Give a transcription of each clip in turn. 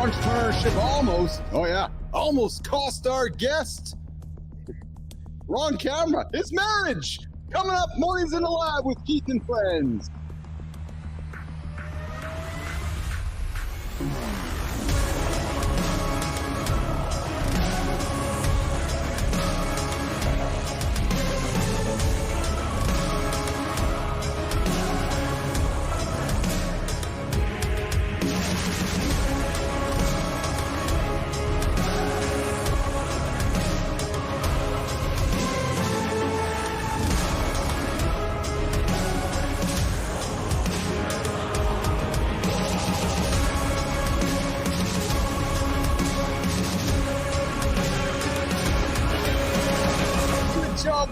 Entrepreneurship almost cost our guest. Wrong camera. His marriage. Coming up, Mornings in the Lab with Keith and Friends.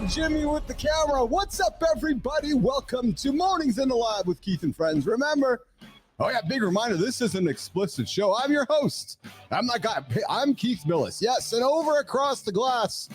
Jimmy with the camera. What's up, everybody? Welcome to Mornings in the Lab with Keith and Friends. Remember, big reminder, this is an explicit show. I'm your host. I'm that guy. I'm Keith Millis. Yes, and over across the glass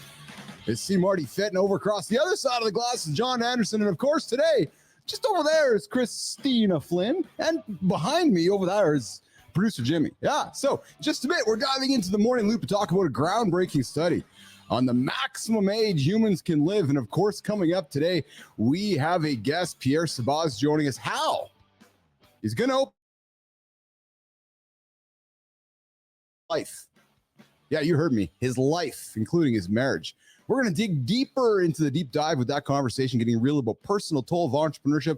is Marty Fit, and over across the other side of the glass is John Anderson. And of course, today, just over there is Christina Flynn, and behind me over there is producer Jimmy. Yeah, so just a bit, we're diving into the morning loop to talk about a groundbreaking study on the maximum age humans can live. And of course, coming up today, we have a guest, Pierre Sabaz, joining us. How? He's going to open life. Yeah, you heard me. His life, including his marriage. We're going to dig deeper into the deep dive with that conversation, getting real about personal toll of entrepreneurship.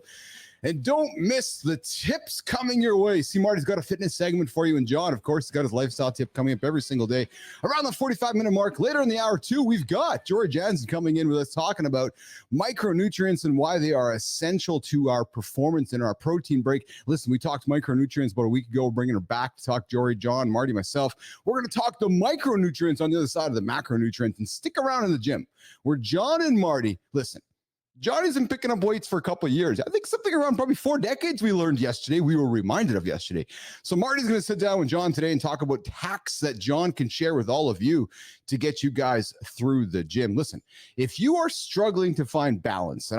And don't miss the tips coming your way. Marty's got a fitness segment for you. And John, of course, has got his lifestyle tip coming up every single day around the 45-minute mark. Later in the hour, too, we've got Jory Jansen coming in with us talking about micronutrients and why they are essential to our performance in our protein break. Listen, we talked micronutrients about a week ago. We're bringing her back to talk Jory, John, Marty, myself. We're going to talk the micronutrients on the other side of the macronutrients, and stick around in the gym where John and Marty, listen, Johnny's been picking up weights for a couple of years. I think something around probably 4 decades we learned yesterday. We were reminded of yesterday. So Marty's going to sit down with John today and talk about hacks that John can share with all of you to get you guys through the gym. Listen, if you are struggling to find balance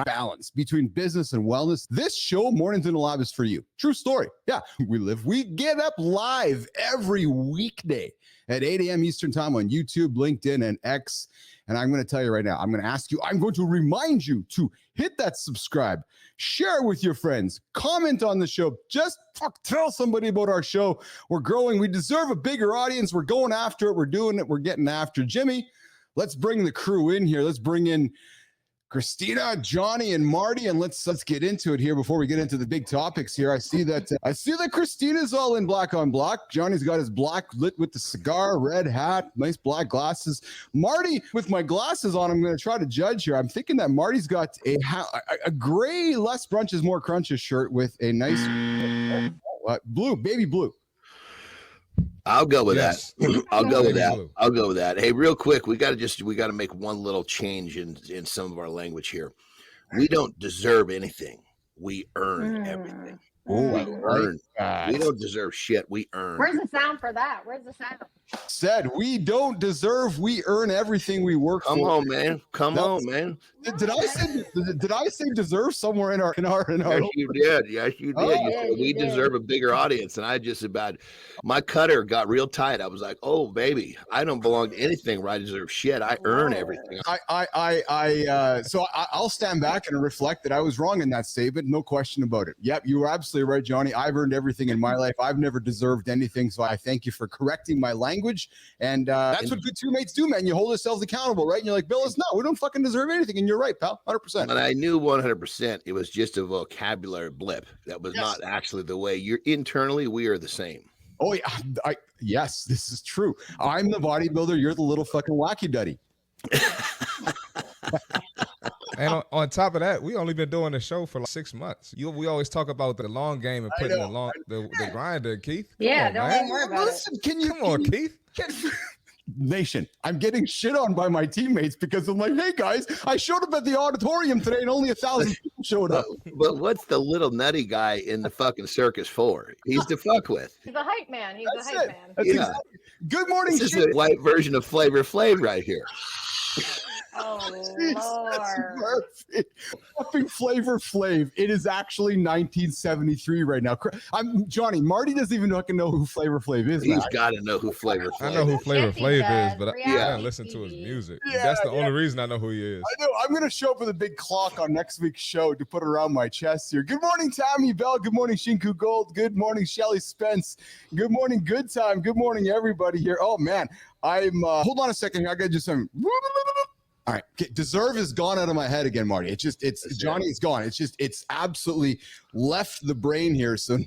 between business and wellness, this show, Mornings in the Lab, is for you. True story. Yeah, we get up live every weekday at 8 a.m. Eastern time on YouTube, LinkedIn, and X. And I'm going to tell you right now, I'm going to remind you to hit that subscribe, share with your friends, comment on the show, just tell somebody about our show. We're growing. We deserve a bigger audience. We're going after it. We're doing it. We're getting after it. Jimmy, let's bring the crew in here. Let's bring in Christina, Johnny, and Marty, and let's get into it here before we get into the big topics here. I see that Christina's all in black on black. Johnny's got his black lit with the cigar, red hat, nice black glasses. Marty, with my glasses on, I'm going to try to judge here. I'm thinking that Marty's got a gray, less brunches, more crunches shirt with a nice blue, baby blue. I'll go with that. I'll go with that. Hey, real quick, we got to make one little change in some of our language here. We don't deserve anything. We earn everything. We don't deserve shit. We earn. Where's the sound for that? Where's the sound? Said we don't deserve. We earn everything we work for. Come on, man. Did I say deserve somewhere in our? Yes, you did. Yes, you did. You said we deserve a bigger audience, and I just about my cutter got real tight. I was like, oh baby, I don't belong to anything where I deserve shit. I earn everything. So I'll stand back and reflect that I was wrong in that statement. No question about it. Yep, you were absolutely right, Johnny. I've earned everything in my life. I've never deserved anything. So I thank you for correcting my language. And that's what good teammates do, man. You hold yourselves accountable, right? And you're like, Billis, no, we don't fucking deserve anything. And you're right, pal, 100%. And I knew 100% it was just a vocabulary blip. That was not actually the way you're internally. We are the same. Oh yeah, yes, this is true. I'm the bodybuilder. You're the little fucking wacky duddy. And on top of that, we only been doing the show for like 6 months. We always talk about the long game and putting the grinder, Keith. Yeah, don't even worry about it. Come on, Keith. Nation, I'm getting shit on by my teammates because I'm like, hey guys, I showed up at the auditorium today and only 1,000 people showed up. But what's the little nutty guy in the fucking circus for? He's to fuck with. He's a hype man. That's exactly. Good morning. This is a white version of Flavor Flav right here. Oh, Jesus, Lord. Murphy. Fucking Flavor Flav. It is actually 1973 right now. I'm Johnny. Marty doesn't even fucking know who Flavor Flav is. He's Man. got to know who Flavor Flav I know who is. Flavor Yes, he Flav does. is, but I Reality didn't listen to his TV. music. Yeah, That's the yeah. only reason I know who he is. I know. I'm going to show up with a big clock on next week's show to put around my chest here. Good morning, Tammy Bell. Good morning, Shinku Gold. Good morning, Shelly Spence. Good morning, Good Time. Good morning, everybody here. Oh, man. I'm, hold on a second here. I got to do some. All right. Okay. Deserve is gone out of my head again, Marty. It's Johnny is gone. It's absolutely left the brain here. So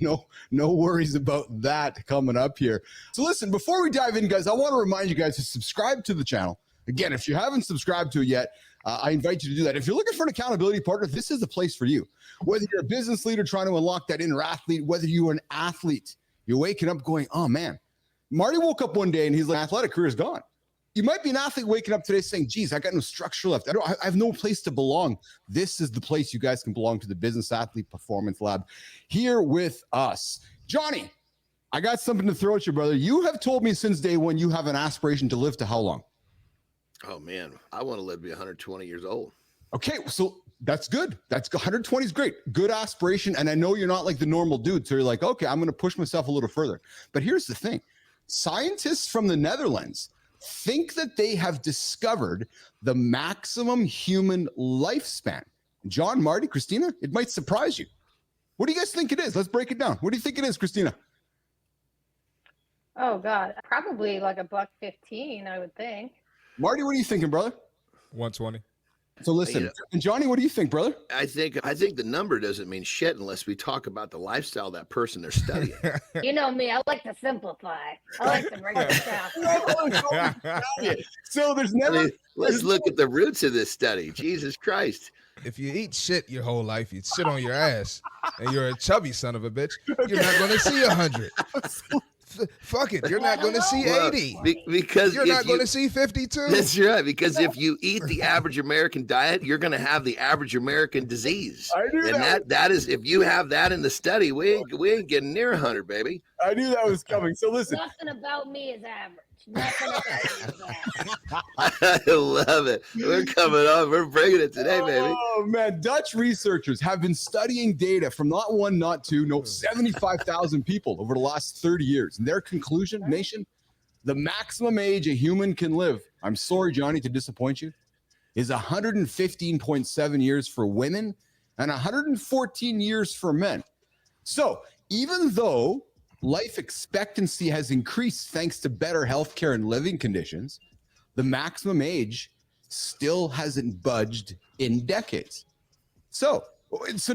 no worries about that coming up here. So listen, before we dive in, guys, I want to remind you guys to subscribe to the channel. Again, if you haven't subscribed to it yet, I invite you to do that. If you're looking for an accountability partner, this is the place for you. Whether you're a business leader trying to unlock that inner athlete, whether you're an athlete, you're waking up going, oh man, Marty woke up one day and he's like, athletic career is gone. You might be an athlete waking up today saying, geez, I got no structure left. I have no place to belong. This is the place you guys can belong to, the Business Athlete Performance Lab here with us. Johnny, I got something to throw at you, brother. You have told me since day one you have an aspiration to live to how long? Oh, man. I want to live to be 120 years old. Okay, so that's good. That's 120 is great. Good aspiration. And I know you're not like the normal dude. So you're like, okay, I'm going to push myself a little further. But here's the thing. Scientists from the Netherlands think that they have discovered the maximum human lifespan. John, Marty, Christina, it might surprise you. What do you guys think it is? Let's break it down. What do you think it is, Christina? Oh, God. Probably like $1.15, I would think. Marty, what are you thinking, brother? 120. So listen, and Johnny, what do you think, brother? I think the number doesn't mean shit unless we talk about the lifestyle of that person they're studying. You know me. I like to simplify. I like to break it down. So there's never. Let's look at the roots of this study. Jesus Christ. If you eat shit your whole life, you sit on your ass, and you're a chubby son of a bitch, you're not going to see 100. Fuck it. You're not going to see 80. Because you're not going to see 52. That's right. Because if you eat the average American diet, you're going to have the average American disease. I knew and that is, if you have that in the study, we ain't getting near 100, baby. I knew that was coming. So listen. Nothing about me is average. Nothing about me is average. I love it. We're coming on. We're bringing it today, baby. Oh, man. Dutch researchers have been studying data from not one, not two, 75,000 people over the last 30 years. And their conclusion, nation, the maximum age a human can live, I'm sorry, Johnny, to disappoint you, is 115.7 years for women and 114 years for men. So even though life expectancy has increased thanks to better healthcare and living conditions, the maximum age still hasn't budged in decades. So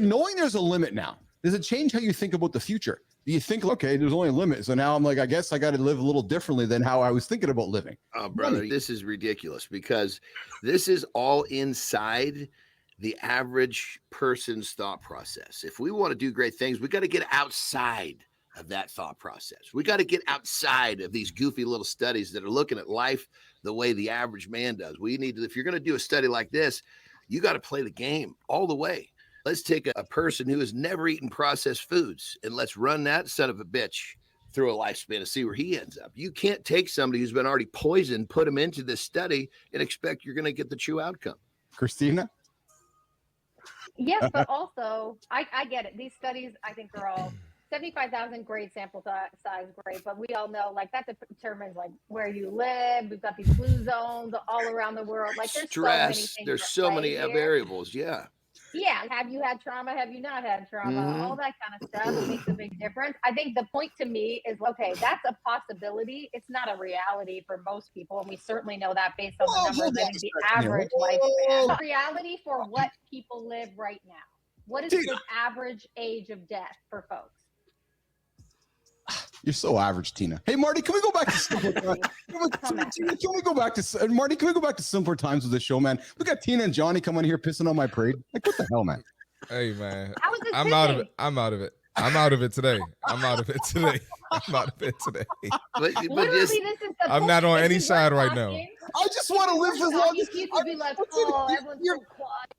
knowing there's a limit now, does it change how you think about the future? Do you think, okay, there's only a limit, so now I'm like, I guess I got to live a little differently than how I was thinking about living? Oh, brother, this is ridiculous because this is all inside the average person's thought process. If we want to do great things, we got to get outside of that thought process. We got to get outside of these goofy little studies that are looking at life the way the average man does. We need to, if you're going to do a study like this, you got to play the game all the way. Let's take a person who has never eaten processed foods and let's run that son of a bitch through a lifespan and see where he ends up. You can't take somebody who's been already poisoned, put them into this study and expect you're going to get the true outcome. Christina? Yes, but also, I get it. These studies, I think, are all 75,000, great sample size, great. But we all know, like, that determines, like, where you live. We've got these blue zones all around the world. Like, there's stress. There's so many variables. Yeah. Yeah. Have you had trauma? Have you not had trauma? Mm-hmm. All that kind of stuff makes a big difference. I think the point to me is, okay, that's a possibility. It's not a reality for most people. And we certainly know that based on the numbers. I think the average lifespan. Reality for what people live right now. What is the average age of death for folks? You're so average, Tina. Hey, Marty, can we go back to simpler times? Can we go back to Marty? Can we go back to simpler times with this show, man? We got Tina and Johnny coming here pissing on my parade. Like, what the hell, man? Hey, man. How was it I'm out of it. I'm out of it. I'm out of it today. I'm out of it today. I'm out of it today. I'm not on any side right now. I just want to live as long as you could be like, oh, everyone's so quiet.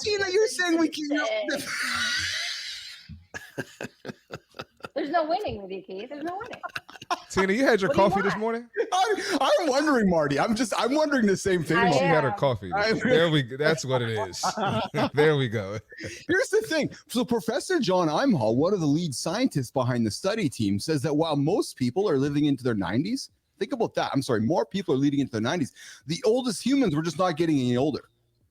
Tina, you're saying we can. There's no winning with you, Keith. There's no winning. Tina, you had your What do you coffee this want? morning? I'm wondering, Marty. I'm wondering the same thing. I She am. had her coffee. There we go. That's what it is. There we go. Here's the thing. So Professor John Imhall, one of the lead scientists behind the study team, says that while most people are living into their 90s, think about that. I'm sorry, more people are leading into their 90s. The oldest humans were just not getting any older.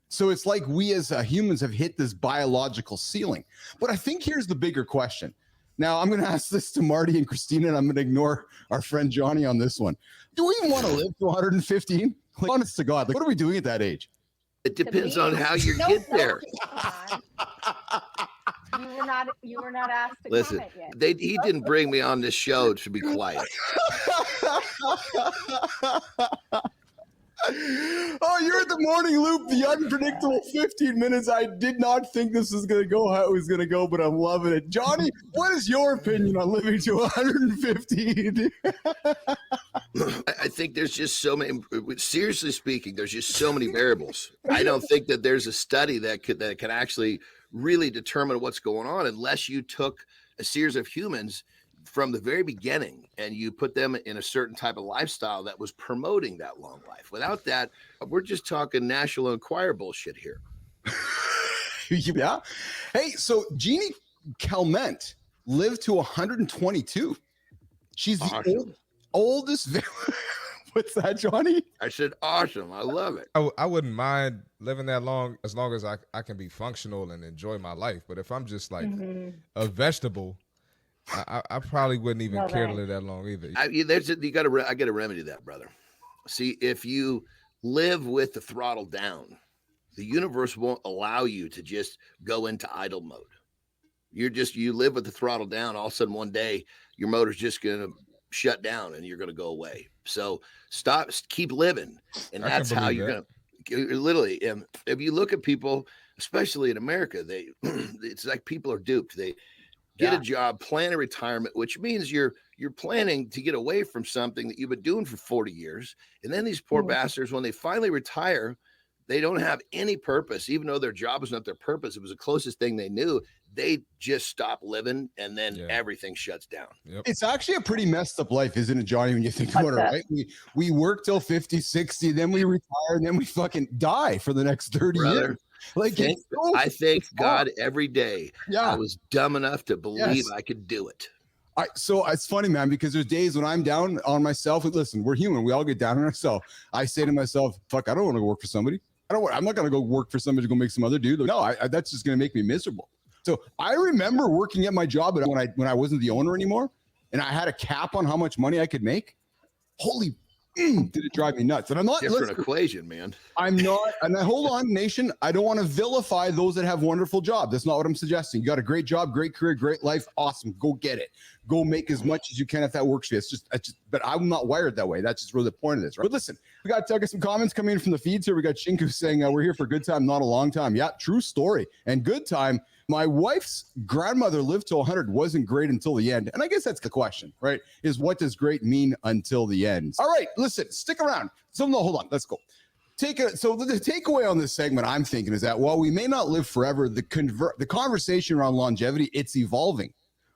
So it's like we as humans have hit this biological ceiling. But I think here's the bigger question. Now, I'm going to ask this to Marty and Christina, and I'm going to ignore our friend Johnny on this one. Do we want to live to 115? Like, honest to God, like, what are we doing at that age? It depends on how you get there. You were not asked to Listen, comment yet. he didn't bring me on this show to be quiet. Oh, you're at the morning loop, the unpredictable 15 minutes. I did not think this was going to go how it was going to go, but I'm loving it. Johnny, what is your opinion on living to 115? I think there's just so many, seriously speaking, there's just so many variables. I don't think that there's a study that can actually really determine what's going on unless you took a series of humans from the very beginning and you put them in a certain type of lifestyle that was promoting that long life. Without that, we're just talking National Enquirer bullshit here. Yeah. Hey, so Jeannie Calment lived to 122. She's the Awesome. oldest. What's that, Johnny? I said, awesome. I love it. I wouldn't mind living that long as I can be functional and enjoy my life. But if I'm just like a vegetable, I probably wouldn't even care to live that long either. I got to remedy that, brother. See, if you live with the throttle down, the universe won't allow you to just go into idle mode. You live with the throttle down. All of a sudden, one day, your motor's just going to shut down and you're going to go away. So keep living. And that's how you're going to literally. If you look at people, especially in America, it's like people are duped. They get a job, plan a retirement, which means you're planning to get away from something that you've been doing for 40 years. And then these poor bastards, when they finally retire, they don't have any purpose, even though their job was not their purpose. It was the closest thing they knew. They just stop living and then everything shuts down. Yep. It's actually a pretty messed up life, isn't it, Johnny, when you think about it, right? We work till 50, 60, then we retire, and then we fucking die for the next 30 years. Like, I thank God every day. I was dumb enough to believe I could do it. So it's funny, man, because there's days when I'm down on myself. Listen, we're human. We all get down on ourselves. I say to myself, fuck, I don't want to go work for somebody. I'm not going to go work for somebody to go make some other dude. No, that's just going to make me miserable. So I remember working at my job when I wasn't the owner anymore, and I had a cap on how much money I could make. Holy did it drive me nuts? And I'm not different equation, man. I'm not, and hold on, nation. I don't want to vilify those that have wonderful jobs. That's not what I'm suggesting. You got a great job, great career, great life. Awesome. Go get it. Go make as much as you can if that works for you. But I'm not wired that way. That's just really the point of this, right? But listen, we got some comments coming in from the feeds here. We got Shinku saying we're here for a good time, not a long time. Yeah, true story. And good time. My wife's grandmother lived to 100, wasn't great until the end. And I guess that's the question, right? Is what does great mean until the end? All right, listen, stick around. So no, hold on, let's go. So the takeaway on this segment, I'm thinking, is that while we may not live forever, the conversation around longevity, it's evolving.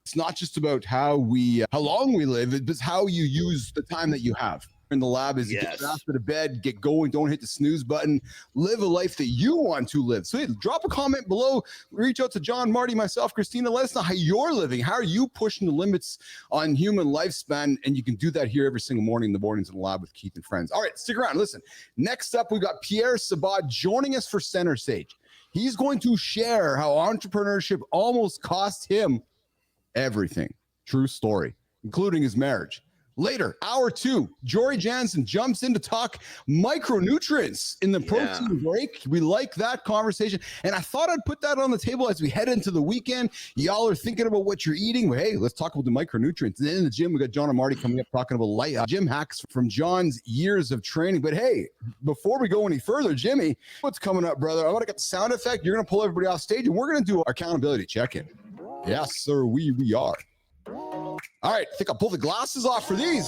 It's not just about how long we live, it's how you use the time that you have. In the lab is get after the bed, get going, don't hit the snooze button, live a life that you want to live. So hey, drop a comment below, reach out to John, Marty, myself, Christina, let us know how you're living. How are you pushing the limits on human lifespan? And you can do that here every single morning in the mornings in the lab with Keith and friends. All right, stick around. Listen, next up, we got Pierre Sabaz joining us for Center Stage. He's going to share how entrepreneurship almost cost him everything. True story, including his marriage. Later, hour 2, Jory Jansen jumps in to talk micronutrients in the protein break. We like that conversation. And I thought I'd put that on the table as we head into the weekend. Y'all are thinking about what you're eating. Well, hey, let's talk about the micronutrients. And then in the gym, we got John and Marty coming up talking about light gym hacks from John's years of training. But hey, before we go any further, Jimmy, what's coming up, brother? I want to get the sound effect. You're going to pull everybody off stage, and we're going to do our accountability check-in. Yes, sir, we are. All right, I think I'll pull the glasses off for these.